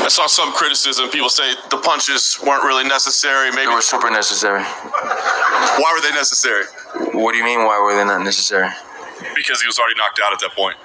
I saw some criticism. People say the punches weren't really necessary. Maybe they were super necessary. Why were they necessary? What do you mean, why were they not necessary? Because he was already knocked out at that point.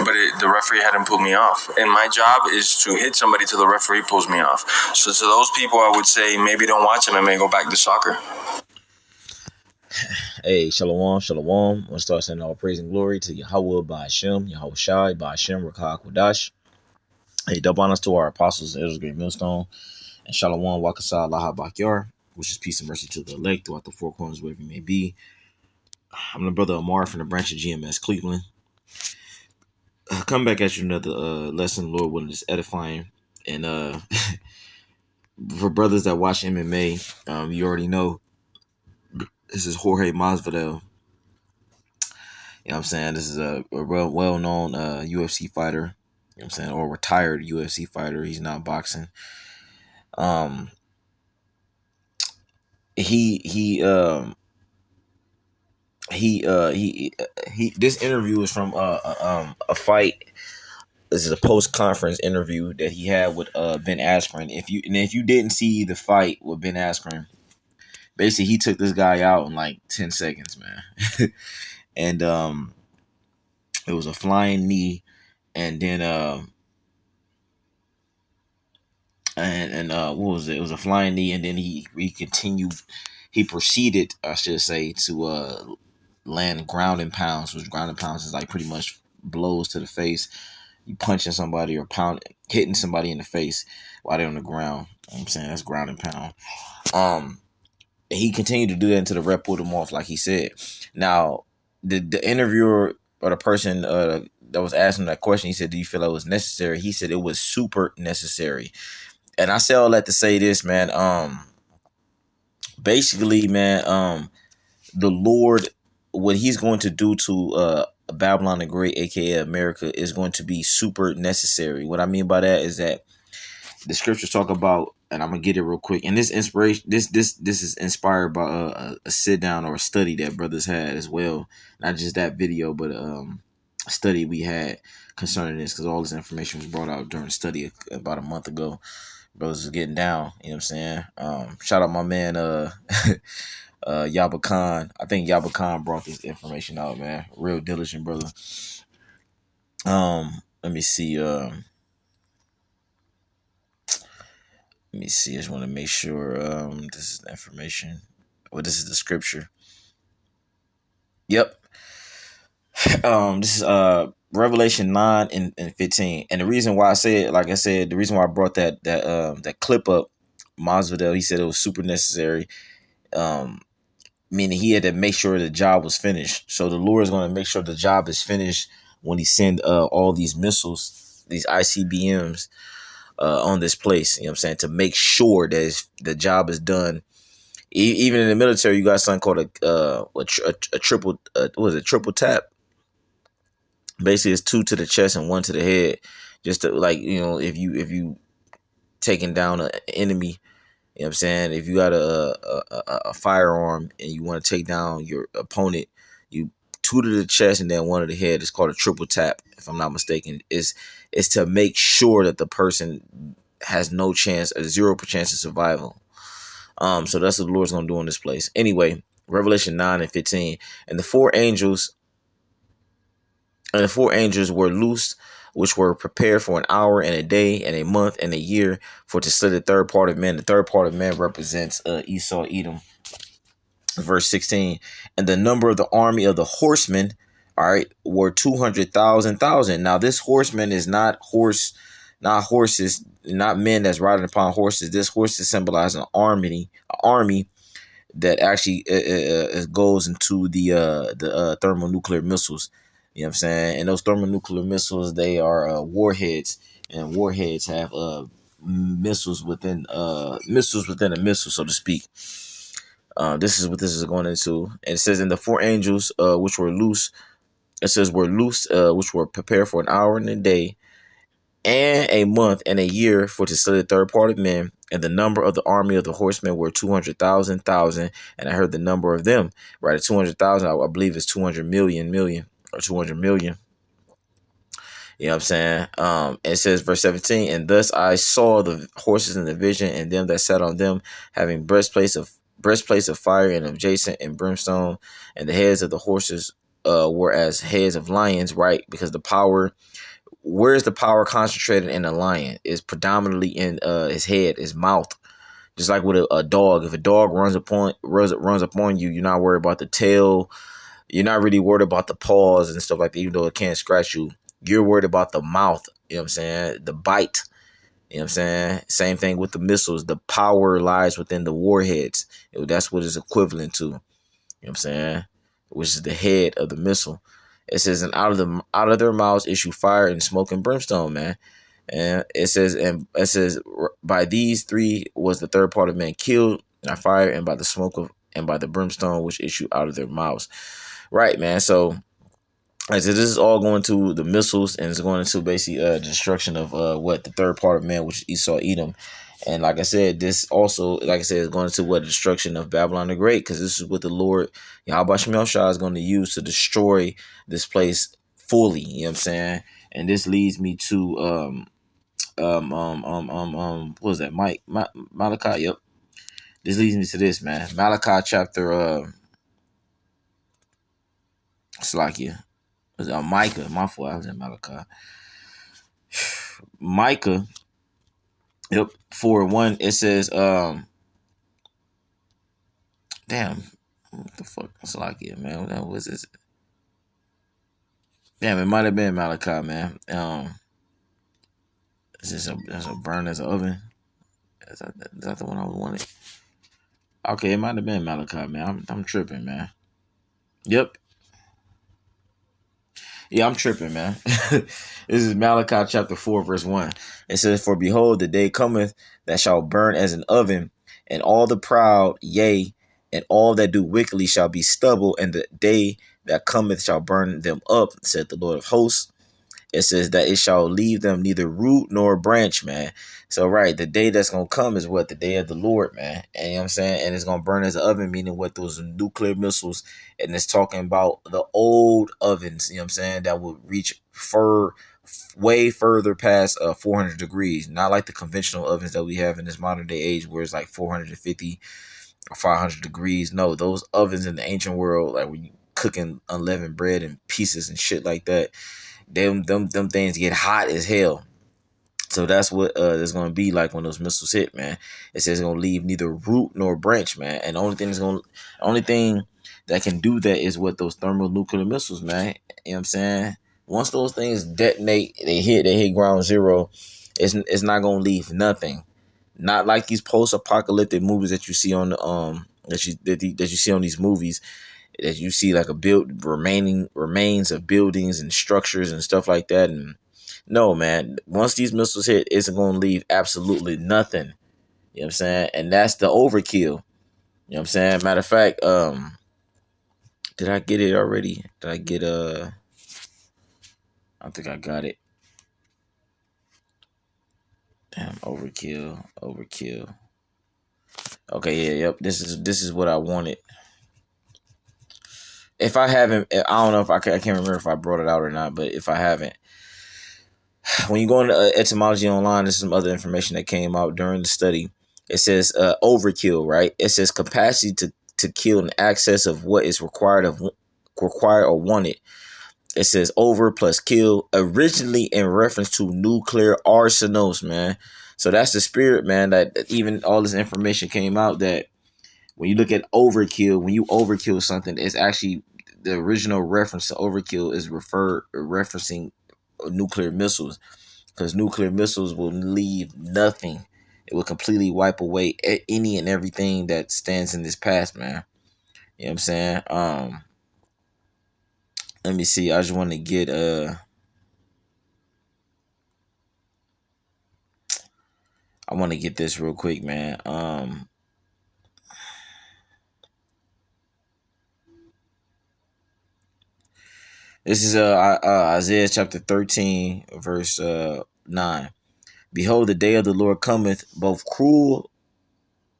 But the referee hadn't pulled me off. And my job is to hit somebody till the referee pulls me off. So to those people, I would say maybe don't watch him and may go back to soccer. Hey, shalom, shalom. I want to start sending all praise and glory to Yahweh Ba'Hashem, Yahweh Shai, Ba'Hashem, Rakah Kodash. Hey, double honors to our apostles, Ezra's Great Millstone, and shalom, Wakasah, Laha Bakyar, which is peace and mercy to the elect throughout the four corners, wherever you may be. I'm the brother Amar from the branch of GMS Cleveland. Come back at you another lesson, Lord willing, is edifying. And for brothers that watch MMA, you already know this is Jorge Masvidal. You know what I'm saying? This is a well-known UFC fighter. You know what I'm saying? Or retired UFC fighter. He's not boxing. This interview is from a fight. This is a post-conference interview that he had with Ben Askren. If you didn't see the fight with Ben Askren, basically he took this guy out in like 10 seconds, man. And it was a flying knee, and then what was it? It was a flying knee, and then he continued. He proceeded, I should say, to land ground and pounds, which ground and pounds is like pretty much blows to the face. You punching somebody or hitting somebody in the face while they're on the ground. You know what I'm saying? That's ground and pound. He continued to do that until the rep pulled him off, like he said. Now, the interviewer or the person that was asking that question, he said, "Do you feel it was necessary?" He said it was super necessary. And I say all that to say this, man. Basically, man, the Lord, what he's going to do to Babylon the Great, aka America, is going to be super necessary. What I mean by that is that the scriptures talk about, and I'm gonna get it real quick. And this inspiration, this is inspired by a sit down or a study that brothers had as well. Not just that video, but a study we had concerning this, because all this information was brought out during the study about a month ago. Brothers was getting down, you know what I'm saying? Shout out my man Yaba Khan. I think Yaba Khan brought this information out, man. Real diligent brother. Let me see. I just want to make sure this is the information. Well, this is the scripture. Yep. This is Revelation 9 and 15. And the reason why I say it, like I said, the reason why I brought that clip up, Masvidal, he said it was super necessary. Meaning he had to make sure the job was finished. So the Lord is going to make sure the job is finished when he send all these missiles, these ICBMs, on this place. You know what I'm saying? To make sure that the job is done. Even in the military, you got something called a triple, triple tap. Basically, it's 2 to the chest and 1 to the head. Just to, like, you know, if you taking down an enemy, you know what I'm saying? If you got a firearm and you want to take down your opponent, you 2 to the chest and then 1 to the head. It's called a triple tap, if I'm not mistaken. It's to make sure that the person has no chance, a 0% chance of survival. So that's what the Lord's going to do in this place. Anyway, Revelation 9 and 15. And the four angels were loosed, which were prepared for an hour and a day and a month and a year for to slay the third part of men. The third part of men represents Esau, Edom. Verse 16. And the number of the army of the horsemen, all right, were 200,000. Now this horseman is not horses, not men that's riding upon horses. This horse is symbolizing an army that actually goes into the thermonuclear missiles. You know what I'm saying? And those thermonuclear missiles, they are warheads, and warheads have missiles within a missile, so to speak. This is what this is going into. And it says, in the four angels which were loose, it says were loose, which were prepared for an hour and a day, and a month and a year for to slay the third part of men. And the number of the army of the horsemen were 200,000. And I heard the number of them, right? 200,000, I believe it's 200 million. Or 200 million. You know You know what I'm saying? It says verse 17, and thus I saw the horses in the vision, and them that sat on them, having breastplates of fire and of jacinth and brimstone, and the heads of the horses were as heads of lions, right? Because the power, where is the power concentrated in a lion? Is predominantly in his head, his mouth. Just like with a dog, if a dog runs upon you, you're not worried about the tail. You're not really worried about the paws and stuff like that, even though it can't scratch you. You're worried about the mouth, you know what I'm saying? The bite, you know what I'm saying? Same thing with the missiles. The power lies within the warheads. That's what it's equivalent to, you know what I'm saying? Which is the head of the missile. It says, and out of their mouths issue fire and smoke and brimstone, man. And it says, by these three was the third part of men killed by fire and by the smoke of and by the brimstone which issue out of their mouths. Right, man. So like I said, this is all going to the missiles, and it's going into basically destruction of what the third part of man, which is Esau, Edom. And like I said, this also, like I said, is going into what destruction of Babylon the Great, because this is what the Lord Yahweh Shemel Shah is going to use to destroy this place fully. You know what I'm saying? And this leads me to what was that? Malachi. Yep. This leads me to this, man. Malachi chapter Slakia. Was it Micah? My fault. I was in Malachi. Micah. Yep. 4:1. It says, damn, what the fuck? Slakia, man. What was this? Damn, it might have been Malachi, man. Is this that's a burn as an oven? Is that the one I wanted? Okay, it might have been Malachi, man. I'm tripping, man. Yep. Yeah, I'm tripping, man. This is Malachi chapter 4, verse 1. It says, for behold, the day cometh that shall burn as an oven, and all the proud, yea, and all that do wickedly shall be stubble, and the day that cometh shall burn them up, said the Lord of hosts. It says that it shall leave them neither root nor branch, man. So, right, the day that's going to come is what? The day of the Lord, man. And, you know what I'm saying? And it's going to burn as an oven, meaning what? Those nuclear missiles. And it's talking about the old ovens, you know what I'm saying, that would reach way further past 400 degrees. Not like the conventional ovens that we have in this modern day age where it's like 450 or 500 degrees. No, those ovens in the ancient world, like when you cooking unleavened bread in pieces and shit like that, them things get hot as hell. So that's what it's gonna be like when those missiles hit, man. It says it's gonna leave neither root nor branch, man. And the only thing that can do that is what those thermonuclear missiles, man. You know what I'm saying? Once those things detonate, they hit ground zero. It's not gonna leave nothing. Not like these post-apocalyptic movies that you see on the that you see on these movies, that you see like remains of buildings and structures and stuff like that. And no, man, once these missiles hit, it's going to leave absolutely nothing. You know what I'm saying? And that's the overkill. You know what I'm saying? Matter of fact, did I get it already? Did I get I think I got it. Damn, overkill. Okay, yeah, yep. This is what I wanted. If I haven't, I don't know if I can't remember if I brought it out or not, but if I haven't, when you go into etymology online, there's some other information that came out during the study. It says overkill, right? It says capacity to kill in excess of what is required or wanted. It says over plus kill, originally in reference to nuclear arsenals, man. So that's the spirit, man, that even all this information came out that when you look at overkill, when you overkill something, it's actually the original reference to overkill is referencing nuclear missiles, because nuclear missiles will leave nothing. It will completely wipe away any and everything that stands in this past, man. You know what I'm saying? Let me see. I just want to get I want to get this real quick, man. This is Isaiah chapter 13, verse 9. Behold, the day of the Lord cometh, both cruel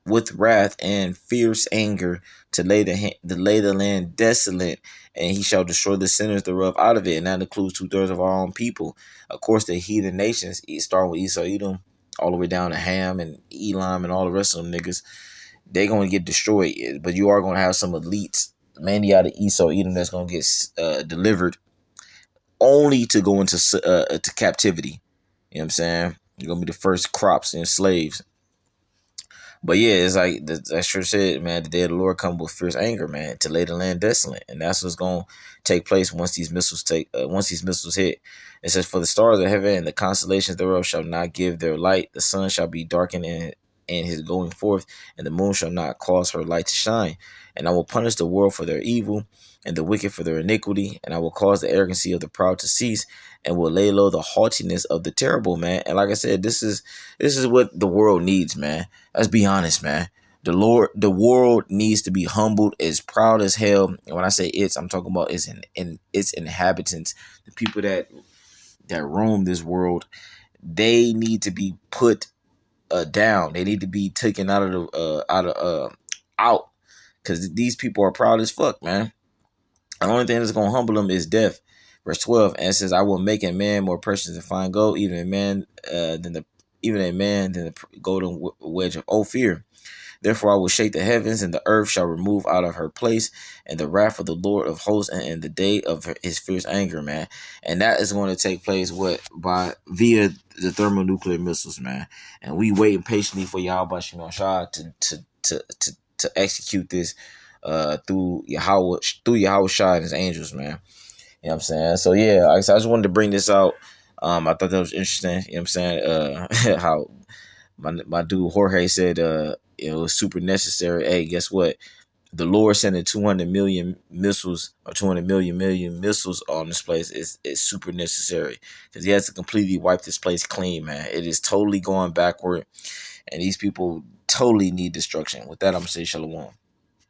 with wrath and fierce anger to lay the land desolate, and he shall destroy the sinners thereof out of it, and that includes 2/3 of our own people. Of course, the heathen nations, starting with Esau, Edom, all the way down to Ham and Elam and all the rest of them niggas, they're gonna get destroyed. But you are gonna have some elites, mainly out of Esau, Edom, that's gonna get delivered, only to go into to captivity. You know what I'm saying? You're gonna be the first crops and slaves. But yeah, it's like that sure said, man, the day of the Lord come with fierce anger, man, to lay the land desolate. And that's what's gonna take place once these missiles hit. It says, for the stars of heaven and the constellations thereof shall not give their light, the sun shall be darkened in his going forth, and the moon shall not cause her light to shine. And I will punish the world for their evil, and the wicked for their iniquity, and I will cause the arrogancy of the proud to cease, and will lay low the haughtiness of the terrible, man. And like I said, this is what the world needs, man. Let's be honest, man. The world needs to be humbled, as proud as hell. And when I say it's, I'm talking about its inhabitants, the people that roam this world. They need to be put down. They need to be taken out of out, because these people are proud as fuck, man. The only thing that's gonna humble them is death. Verse 12, and it says, I will make a man more precious than fine gold, even a man than the golden wedge of Ophir. Therefore I will shake the heavens, and the earth shall remove out of her place, and the wrath of the Lord of hosts, and in the day of his fierce anger, man. And that is going to take place via the thermonuclear missiles, man. And we waiting patiently for Yahweh Shemel Shah to execute this through Yahweh Shah and his angels, man. You know what I'm saying? So yeah, I just wanted to bring this out. I thought that was interesting. You know what I'm saying? How my dude Jorge said it was super necessary. Hey, guess what? The Lord sending 200 million missiles or 200 million missiles on this place is super necessary, because he has to completely wipe this place clean, man. It is totally going backward, and these people totally need destruction. With that, I'm gonna say shalom.